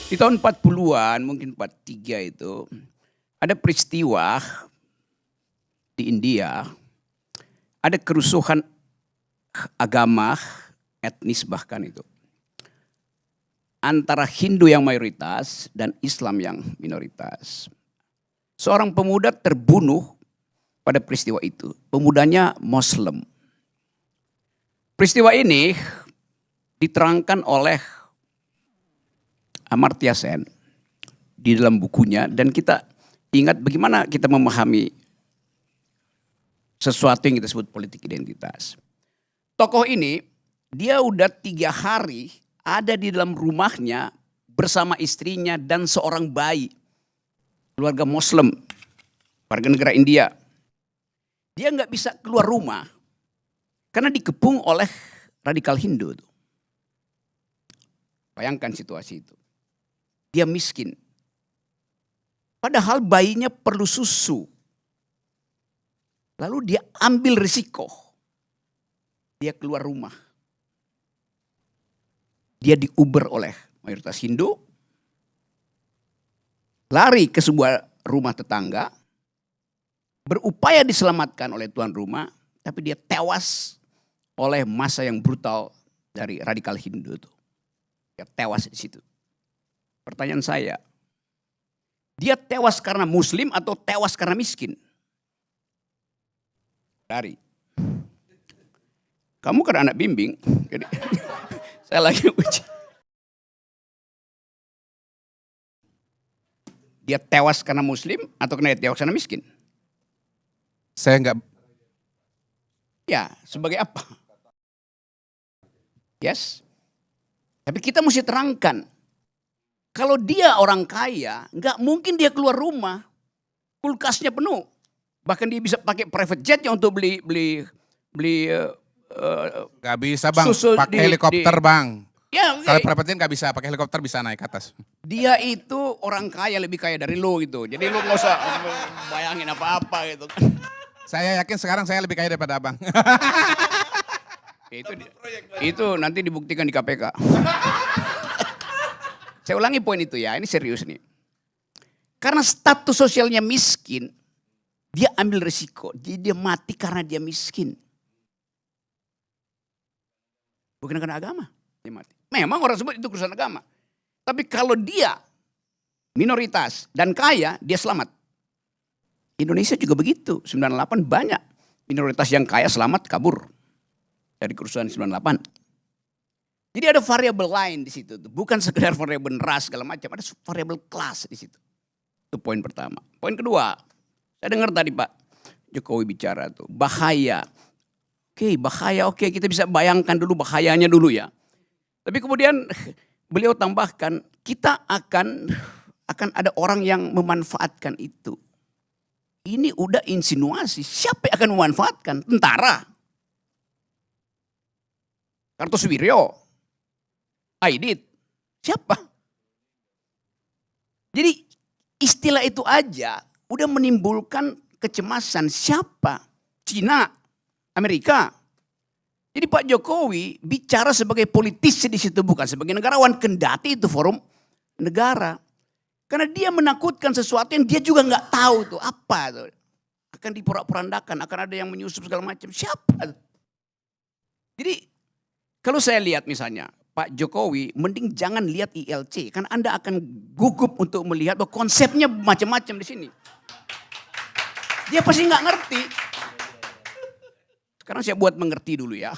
Di tahun 40-an, mungkin 43 itu, ada peristiwa di India, ada kerusuhan agama, etnis bahkan itu. Antara Hindu yang mayoritas dan Islam yang minoritas. Seorang pemuda terbunuh pada peristiwa itu. Pemudanya Muslim. Peristiwa ini diterangkan oleh Amartya Sen di dalam bukunya, dan kita ingat bagaimana kita memahami sesuatu yang kita sebut politik identitas. Tokoh ini dia udah 3 hari ada di dalam rumahnya bersama istrinya dan seorang bayi, keluarga Muslim, warga negara India. Dia nggak bisa keluar rumah karena dikepung oleh radikal Hindu. Bayangkan situasi itu. Dia miskin. Padahal bayinya perlu susu. Lalu dia ambil risiko. Dia keluar rumah. Dia diuber oleh mayoritas Hindu. Lari ke sebuah rumah tetangga. Berupaya diselamatkan oleh tuan rumah. Tapi dia tewas oleh massa yang brutal dari radikal Hindu itu. Dia tewas di situ. Pertanyaan saya, dia tewas karena Muslim atau tewas karena miskin? Dari, kamu kan anak bimbing, jadi saya lagi uji. Dia tewas karena Muslim atau karena dia tewas karena miskin? Saya enggak. Ya, sebagai apa? Yes. Tapi kita mesti terangkan. Kalau dia orang kaya, nggak mungkin dia keluar rumah. Kulkasnya penuh. Bahkan dia bisa pakai private jetnya untuk beli Gak bisa bang, susu pakai helikopter bang. Ya, Kalau private jet gak bisa, pakai helikopter bisa naik ke atas. dia itu orang kaya, lebih kaya dari lo gitu. Jadi lo nggak usah bayangin apa-apa gitu. Saya yakin sekarang saya lebih kaya daripada abang. Itu nanti dibuktikan di KPK. Saya ulangi poin itu ya, ini serius nih. Karena status sosialnya miskin, dia ambil risiko. Dia mati karena dia miskin. Bukan karena agama, dia mati. Memang orang sebut itu kerusuhan agama. Tapi kalau dia minoritas dan kaya, dia selamat. Indonesia juga begitu, 98 banyak minoritas yang kaya selamat kabur dari kerusuhan 98. Jadi ada variabel lain di situ, bukan sekedar variabel ras segala macam, ada variabel kelas di situ. Itu poin pertama. Poin kedua, saya dengar tadi Pak Jokowi bicara tuh bahaya. Bahaya, kita bisa bayangkan dulu bahayanya dulu ya. Tapi kemudian beliau tambahkan, kita akan ada orang yang memanfaatkan itu. Ini udah insinuasi, siapa yang akan memanfaatkan? Tentara. Kartosuwiryo. Aidit, siapa? Jadi istilah itu aja udah menimbulkan kecemasan. Siapa? Cina, Amerika. Jadi Pak Jokowi bicara sebagai politisi di situ, bukan sebagai negarawan, kendati itu forum negara. Karena dia menakutkan sesuatu yang dia juga nggak tahu tuh apa tuh. Akan diporak-porandakan, akan ada yang menyusup segala macam. Siapa? Jadi kalau saya lihat misalnya Pak Jokowi, mending jangan lihat ILC. Karena Anda akan gugup untuk melihat bahwa konsepnya macam-macam di sini. Dia pasti nggak ngerti. Sekarang saya buat mengerti dulu ya.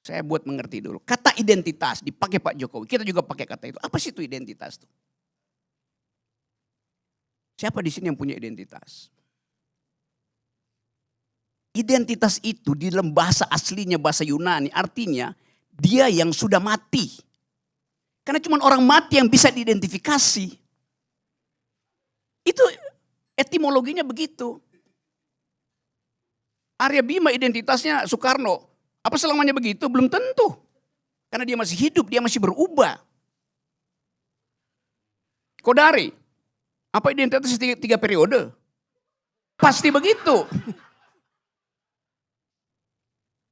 Saya buat mengerti dulu. Kata identitas dipakai Pak Jokowi. Kita juga pakai kata itu. Apa sih itu identitas tuh? Siapa di sini yang punya identitas? Identitas itu di dalam bahasa aslinya, bahasa Yunani, artinya dia yang sudah mati. Karena cuma orang mati yang bisa diidentifikasi. Itu etimologinya begitu. Arya Bima identitasnya Soekarno. Apa selamanya begitu? Belum tentu. Karena dia masih hidup, dia masih berubah. Kodari. Apa identitasnya 3 periode? Pasti begitu.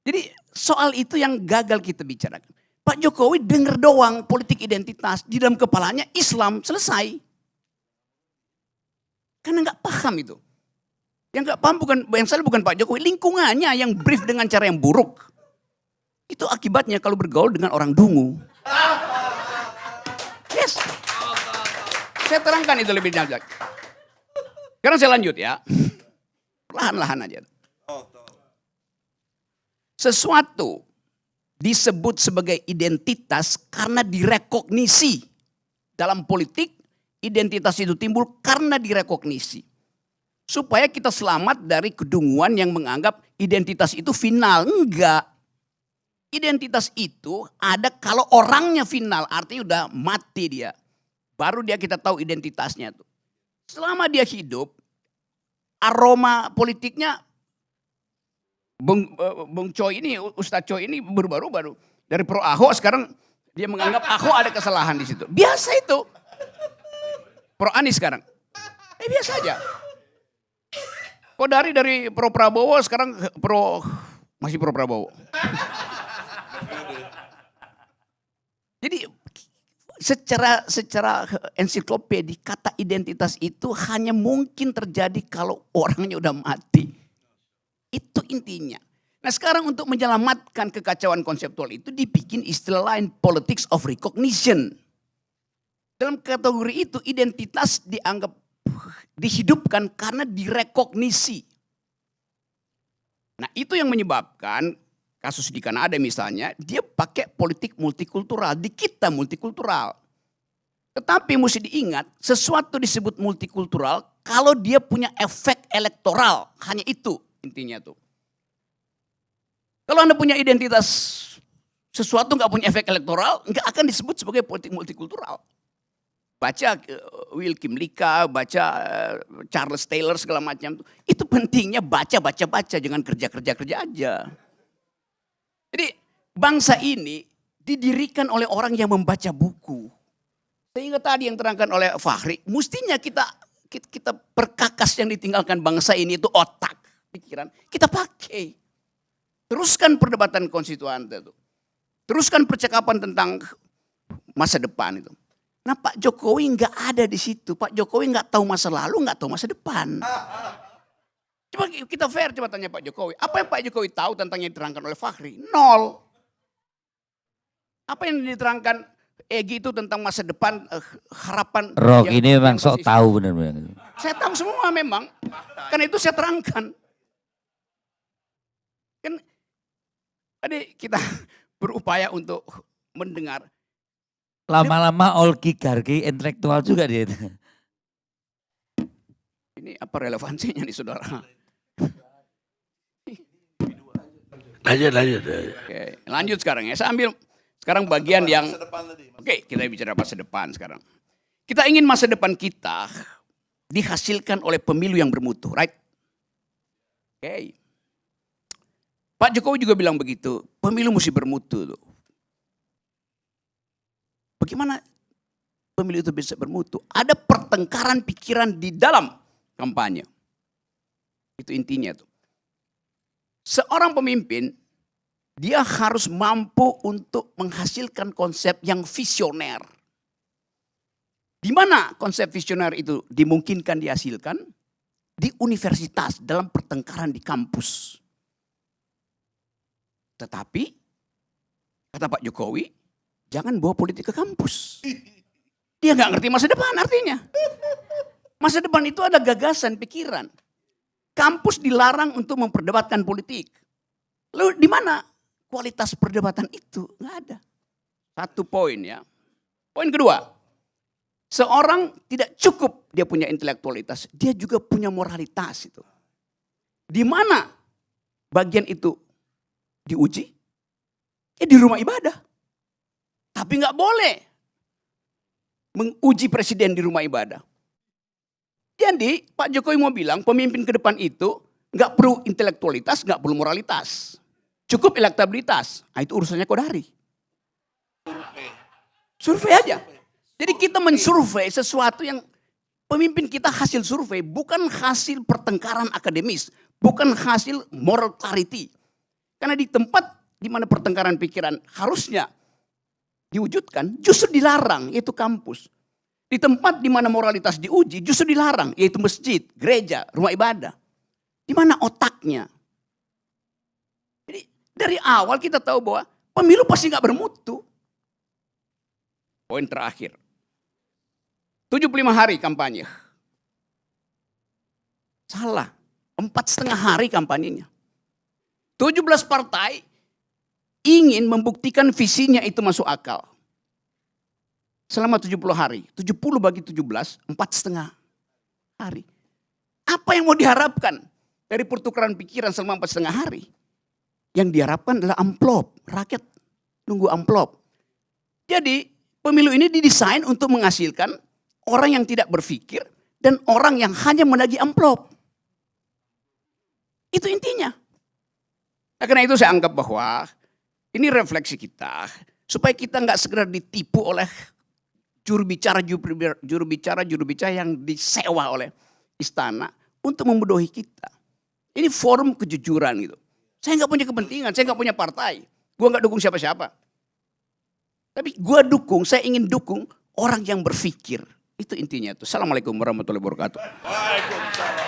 Jadi soal itu yang gagal kita bicarakan. Pak Jokowi denger doang politik identitas, di dalam kepalanya Islam, selesai. Karena nggak paham itu. Yang nggak paham yang salah bukan Pak Jokowi, lingkungannya yang brief dengan cara yang buruk. Itu akibatnya kalau bergaul dengan orang dungu. Yes. Saya terangkan itu lebih lanjut. Sekarang saya lanjut ya. Lahan-lahan aja. Sesuatu disebut sebagai identitas karena direkognisi. Dalam politik, identitas itu timbul karena direkognisi. Supaya kita selamat dari kedunguan yang menganggap identitas itu final. Enggak. Identitas itu ada kalau orangnya final, artinya udah mati dia. Baru kita tahu identitasnya tuh. Selama dia hidup, aroma politiknya Bung Choi ini, Ustadz Choi ini berubah-ubah. Dari pro Ahok sekarang dia menganggap Ahok ada kesalahan di situ. Biasa itu. Pro Anies sekarang. Biasa aja. Kok dari pro Prabowo sekarang masih pro Prabowo. Jadi secara ensiklopedi kata identitas itu hanya mungkin terjadi kalau orangnya udah mati. Itu intinya. Nah sekarang untuk menyelamatkan kekacauan konseptual itu dibikin istilah lain, politics of recognition. Dalam kategori itu identitas dianggap dihidupkan karena direkognisi. Nah itu yang menyebabkan kasus di Kanada misalnya, dia pakai politik multikultural, di kita multikultural. Tetapi mesti diingat, sesuatu disebut multikultural kalau dia punya efek elektoral, hanya itu intinya tuh. Kalau Anda punya identitas sesuatu nggak punya efek elektoral, nggak akan disebut sebagai politik multikultural. Baca Wilkim Lika, baca Charles Taylor segala macam. Itu pentingnya baca, jangan kerja aja. Jadi bangsa ini didirikan oleh orang yang membaca buku. Sehingga tadi yang terangkan oleh Fahri, mestinya kita perkakas yang ditinggalkan bangsa ini itu otak, pikiran. Kita pakai. Teruskan perdebatan konstituan itu. Teruskan percakapan tentang masa depan itu. Nah Pak Jokowi nggak ada di situ. Pak Jokowi nggak tahu masa lalu, nggak tahu masa depan. Coba kita fair, coba tanya Pak Jokowi. Apa yang Pak Jokowi tahu tentang yang diterangkan oleh Fahri? Nol. Apa yang diterangkan Egy itu tentang masa depan, harapan. Rock ini memang sok tahu benar-benar. Saya tahu semua memang. Karena itu saya terangkan. Kan tadi kita berupaya untuk mendengar. Lama-lama oligarki intelektual juga dia. Ini apa relevansinya nih saudara? Lanjut. Oke, lanjut sekarang ya. Saya ambil sekarang bagian yang oke, kita bicara masa depan sekarang. Kita ingin masa depan kita dihasilkan oleh pemilu yang bermutu, right? Oke. Pak Jokowi juga bilang begitu, pemilu mesti bermutu tuh. Bagaimana pemilu itu bisa bermutu? Ada pertengkaran pikiran di dalam kampanye. Itu intinya tuh. Seorang pemimpin, dia harus mampu untuk menghasilkan konsep yang visioner. Di mana konsep visioner itu dimungkinkan dihasilkan? Di universitas, dalam pertengkaran di kampus. Tetapi, kata Pak Jokowi, jangan bawa politik ke kampus. Dia nggak ngerti masa depan artinya. Masa depan itu ada gagasan, pikiran. Kampus dilarang untuk memperdebatkan politik. Lalu di mana kualitas perdebatan itu? Nggak ada. Satu poin ya. Poin kedua, seorang tidak cukup dia punya intelektualitas, dia juga punya moralitas itu. Di mana bagian itu diuji? Ya di rumah ibadah. Tapi nggak boleh menguji presiden di rumah ibadah. Jadi Pak Jokowi mau bilang pemimpin ke depan itu nggak perlu intelektualitas, nggak perlu moralitas. Cukup elektabilitas. Nah, itu urusannya Kodari. Survei aja. Jadi kita mensurvei sesuatu yang pemimpin kita hasil survei. Bukan hasil pertengkaran akademis. Bukan hasil moral clarity. Karena di tempat di mana pertengkaran pikiran harusnya diwujudkan, justru dilarang, yaitu kampus. Di tempat di mana moralitas diuji, justru dilarang, yaitu masjid, gereja, rumah ibadah. Di mana otaknya? Jadi dari awal kita tahu bahwa pemilu pasti nggak bermutu. Poin terakhir. 75 hari kampanye. Salah. 4,5 hari kampanyenya. 17 partai ingin membuktikan visinya itu masuk akal. Selama 70 hari. 70 bagi 17, 4,5 hari. Apa yang mau diharapkan dari pertukaran pikiran selama 4,5 hari? Yang diharapkan adalah amplop. Rakyat nunggu amplop. Jadi pemilu ini didesain untuk menghasilkan orang yang tidak berpikir dan orang yang hanya menagih amplop. Itu intinya. Nah, karena itu saya anggap bahwa ini refleksi kita supaya kita nggak sekedar ditipu oleh juru bicara yang disewa oleh istana untuk membodohi kita. Ini forum kejujuran gitu. Saya nggak punya kepentingan, saya nggak punya partai, gue nggak dukung siapa-siapa. Tapi saya ingin dukung orang yang berpikir. Itu intinya tuh. Assalamualaikum warahmatullahi wabarakatuh. Waalaikumsalam.